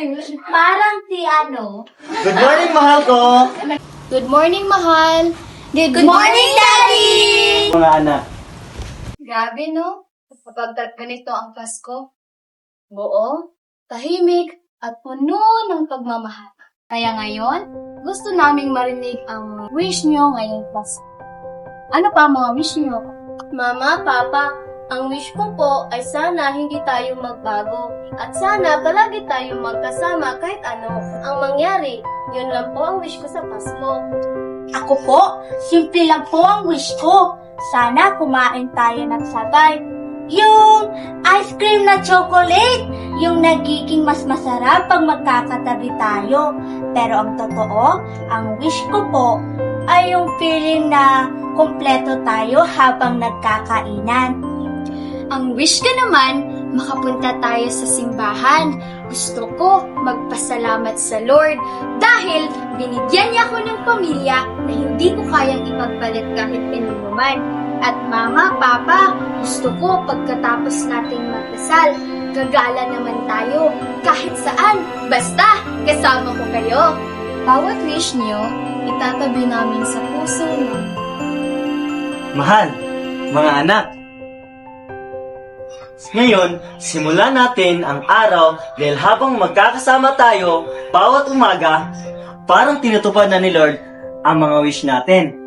Parang si ano? Good morning, mahal ko! Good morning, mahal. Good morning, Daddy! Mga anak, Grabe, no? Kapag ganito ang Pasko, buo, tahimik, at puno ng pagmamahal. Kaya ngayon, gusto naming marinig ang wish nyo ngayong Pasko. Ano pa ang mga wish nyo? Mama, Papa, ang wish ko po ay sana hindi tayo magbago at sana palagi tayong magkasama kahit ano ang mangyari. Yun lang po ang wish ko sa Pasko. Ako po, simple lang po ang wish ko. Sana kumain tayo ng sabay. Yung ice cream na chocolate, yung nagiging mas masarap pag magkakatabi tayo. Pero ang totoo, ang wish ko po ay yung feeling na kumpleto tayo habang nagkakainan. Ang wish ko naman, makapunta tayo sa simbahan. Gusto ko magpasalamat sa Lord dahil binigyan niya ako ng pamilya na hindi ko kayang ipagpalit kahit pinunuman. At Mama, Papa, gusto ko pagkatapos nating magdasal, gagala naman tayo kahit saan, basta kasama ko kayo. Bawat wish niyo, itatabi namin sa puso namin. mahal, mga anak. Ngayon, simulan natin ang araw dahil habang magkakasama tayo bawat umaga, parang tinutupad na ni Lord ang mga wish natin.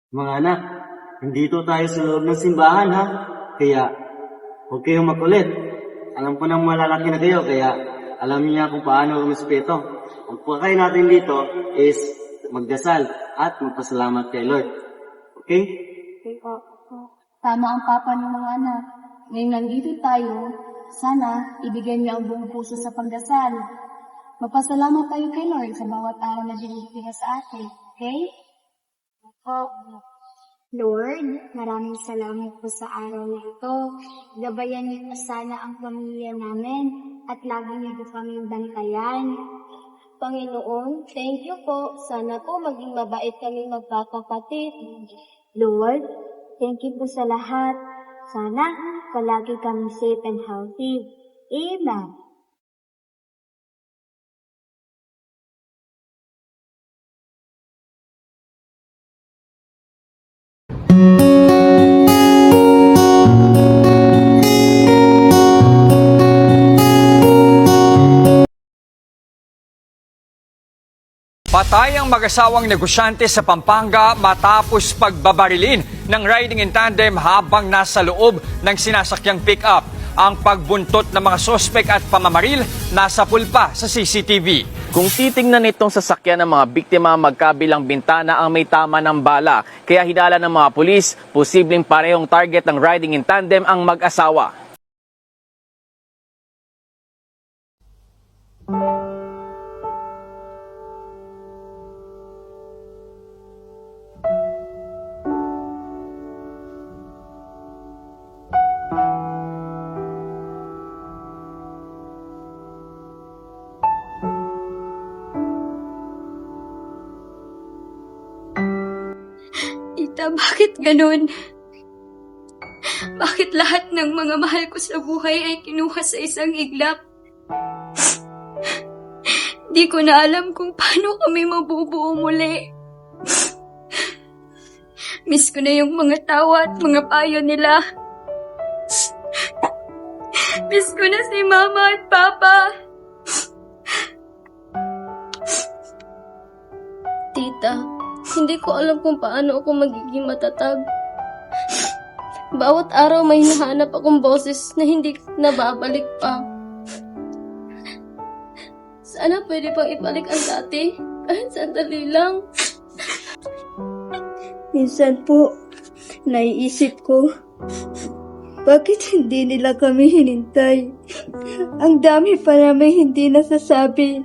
Mga anak, nandito tayo sa loob ng simbahan ha, kaya huwag kayong makulit. Alam ko nang malalaki na kayo, kaya alam niya kung paano rumispeto. Ang pagkain natin dito is magdasal at magpasalamat kay Lord. Okay? Tama ang Papa ng mga anak. Ngayon nandito tayo, sana ibigay niyo ang buong puso sa pagdasal. Magpasalamat tayo kay Lord sa bawat araw na binibigay sa atin. Okay? Lord, maraming salamat po sa araw na ito. Gabayan niyo sana ang pamilya namin at lagi niyo po kaming bantayan. Panginoon, thank you po. Sana po maging mabait kaming magkakapatid. Lord, thank you po sa lahat. Sana palagi kami safe and healthy. Amen. Patay ang mag-asawang negosyante sa Pampanga matapos pagbabarilin ng riding in tandem habang nasa loob ng sinasakyang pick-up. Ang pagbuntot ng mga sospek at pamamaril nasa pulpa sa CCTV. Kung titingnan itong sasakyan ng mga biktima, magkabilang bintana ang may tama ng bala. Kaya hinala ng mga pulis, posibleng parehong target ng riding in tandem ang mag-asawa. Tita, bakit ganun? Bakit lahat ng mga mahal ko sa buhay ay kinuha sa isang iglap? Di ko na alam kung paano kami mabubuo muli. Miss ko na yung mga tawa at mga payo nila. Miss ko na si Mama at Papa. Tita, hindi ko alam kung paano ako magiging matatag. Bawat araw may hinahanap akong boses na hindi nababalik pa. Sana pwede pang ibalik ang dati, kahit sandali lang. Minsan po, naiisip ko, bakit hindi nila kami hinintay? Ang dami pa namin hindi nasasabi.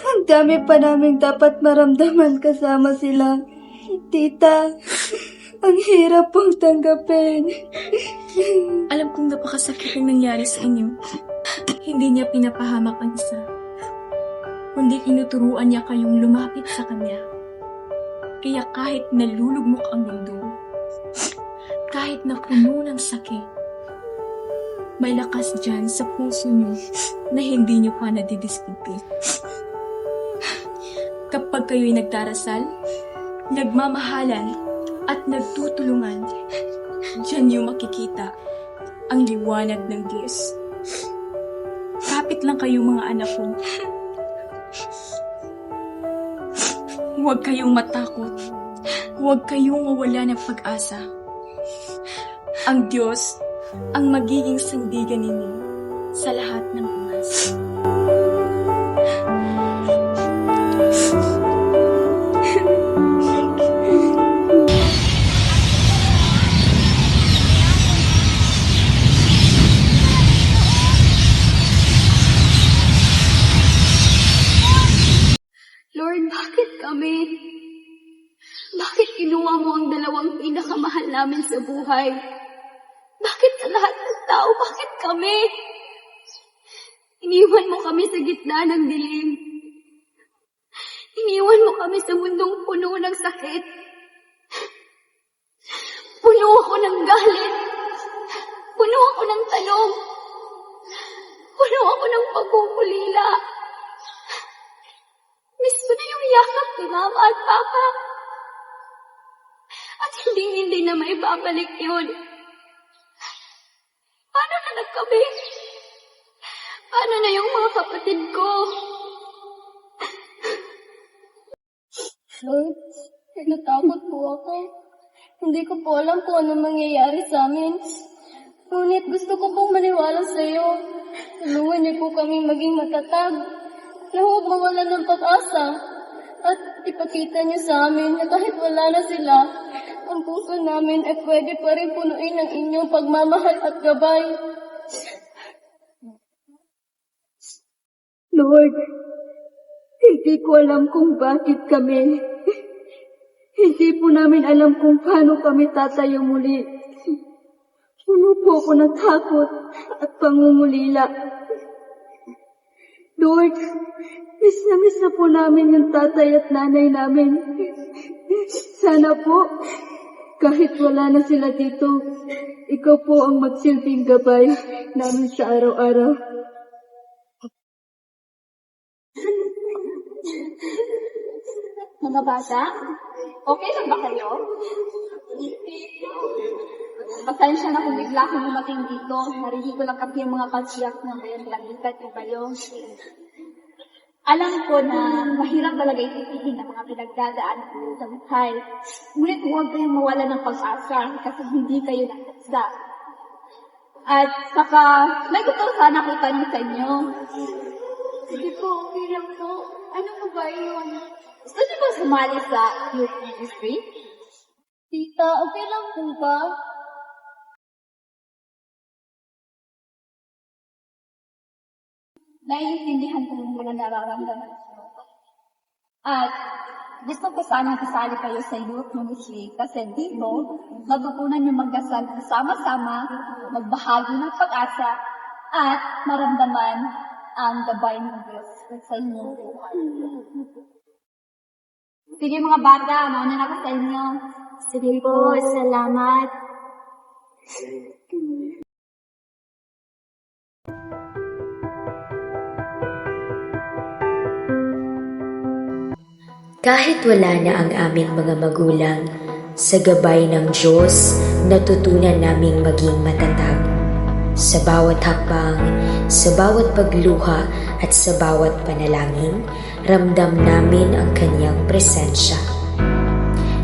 Ang dami pa namin dapat maramdaman kasama sila. Tita, Ang hirap pong tanggapin. Alam kong napakasakit ang nangyari sa inyo. Hindi niya pinapahamak ang isa, kundi tinuturuan niya kayong lumapit sa kanya. Kaya kahit nalulugmok ang mundo, kahit na puno ng sakit, may lakas dyan sa puso niyo na hindi niyo pa nadidiskutin. Kapag kayo'y nagdarasal, nagmamahalan, at nagtutulungan, dyan niyo makikita ang liwanag ng Diyos. Kapit lang kayo mga anak ko. Huwag kayong matakot. Huwag kayong mawala ng pag-asa. Ang Diyos ang magiging sandigan ninyo sa lahat ng oras. Lord, bakit kami? Bakit kinuha mo ang dalawang pinakamahal namin sa buhay? Bakit sa lahat ng tao? Bakit kami? Iniwan mo kami sa gitna ng dilim. Iniwan mo kami sa mundong puno ng sakit. Puno ako ng galit. Puno ako ng talong. Puno ako ng pagkukulila. Miss ko na yung yakap ni Mama at Papa. At hindi na may babalik yun. Paano na nagkabi? Paano na yung mga kapatid ko? Lord, natakot po ako. Hindi ko po alam kung ano mangyayari sa amin. Ngunit gusto ko pong maniwala sa iyo. Tulungan niyo po kami maging matatag. Na huwag mawalan ng pag-asa. At ipakita niyo sa amin na kahit wala na sila, ang puso namin ay pwede pa rin punuin ng inyong pagmamahal at gabay. Lord, hindi ko alam kung bakit kami. Hindi po namin alam kung paano kami tatayo muli. Puno po ako ng takot at pangungulila. Lord, miss na po namin yung tatay at nanay namin. Sana po, kahit wala na sila dito, ikaw po ang magsilbing gabay namin sa araw-araw. Mga bata, okay lang ba kayo? Pasensya na kung bigla akong dumating dito. Narinig ko lang kasi yung mga pagsiyak ng bayan langitan ko kayo. Alam ko na mahirap talaga ititigin ang mga pinagdadaan ko sa buhay. Ngunit huwag kayong mawala ng pag-asa kasi hindi kayo nakasda. At saka, may gusto sana ko tanong sa inyo. Sige po, okay lang po. Ano po ba yun? Gusto niyo ba sumali sa youth ministry? Tita, okay lang po ba? Naiintindihan ko yung mga nararamdaman ko. At gusto ko sana kasali kayo sa youth ministry kasi dito, matutunan yung magdasal sama-sama, magbahagi ng pag-asa, at maramdaman ang gabay ng Diyos sa inyong buhay. Sige mga bata, mauna na ako sa inyo. Sige po, salamat. Kahit wala na ang aming mga magulang, sa gabay ng Diyos, natutunan naming maging matatag. Sa bawat hakbang, sa bawat pagluha at sa bawat panalangin, ramdam namin ang Kanyang presensya.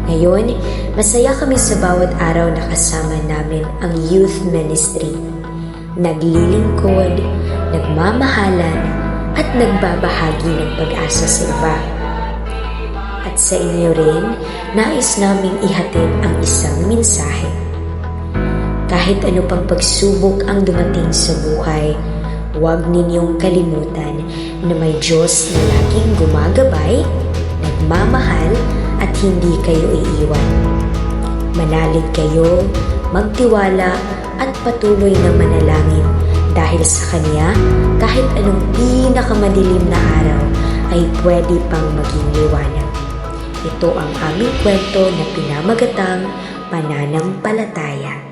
Ngayon, masaya kami sa bawat araw na kasama namin ang youth ministry. Naglilingkod, nagmamahalan, at nagbabahagi ng pag-asa sa iba. At sa inyo rin, nais naming ihatid ang isang mensahe. Kahit ano pang pagsubok ang dumating sa buhay, huwag ninyong kalimutan na may Diyos na laging gumagabay, nagmamahal, at hindi kayo iiwan. Manalig kayo, magtiwala at patuloy na manalangin dahil sa Kanya kahit anong pinakamadilim na araw ay pwede pang maging liwanag. Ito ang aming kwento na pinamagatang Pananampalataya.